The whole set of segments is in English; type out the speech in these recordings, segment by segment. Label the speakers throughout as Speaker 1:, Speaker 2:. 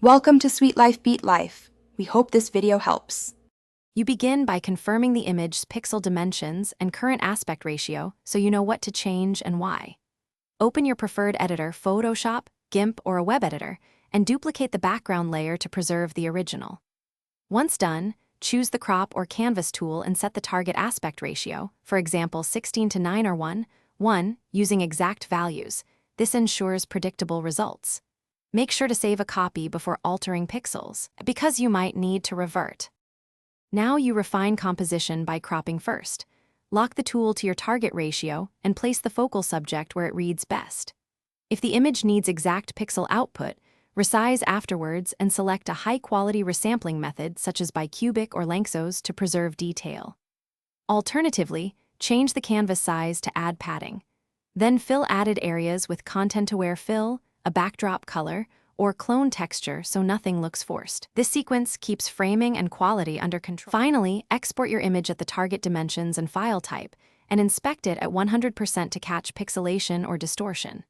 Speaker 1: Welcome to Sweet Life Beat Life. We hope this video helps.
Speaker 2: You begin by confirming the image's pixel dimensions and current aspect ratio so you know what to change and why. Open your preferred editor, Photoshop, GIMP, or a web editor, and duplicate the background layer to preserve the original. Once done, choose the crop or canvas tool and set the target aspect ratio, for example 16:9 or 1:1, using exact values. This ensures predictable results. Make sure to save a copy before altering pixels, because you might need to revert. Now you refine composition by cropping first. Lock the tool to your target ratio and place the focal subject where it reads best. If the image needs exact pixel output, resize afterwards and select a high-quality resampling method such as bicubic or Lanczos to preserve detail. Alternatively, change the canvas size to add padding. Then fill added areas with content-aware fill, a backdrop color, or clone texture so nothing looks forced. This sequence keeps framing and quality under control. Finally, export your image at the target dimensions and file type, and inspect it at 100% to catch pixelation or distortion.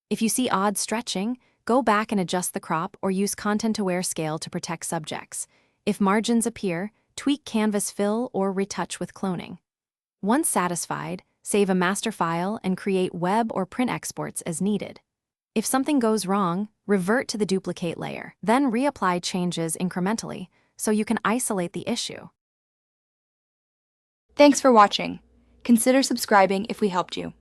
Speaker 2: If you see odd stretching, go back and adjust the crop or use content-aware scale to protect subjects. If margins appear, tweak canvas fill or retouch with cloning. Once satisfied, save a master file and create web or print exports as needed. If something goes wrong, revert to the duplicate layer, then reapply changes incrementally so you can isolate the issue.
Speaker 1: Thanks for watching. Consider subscribing if we helped you.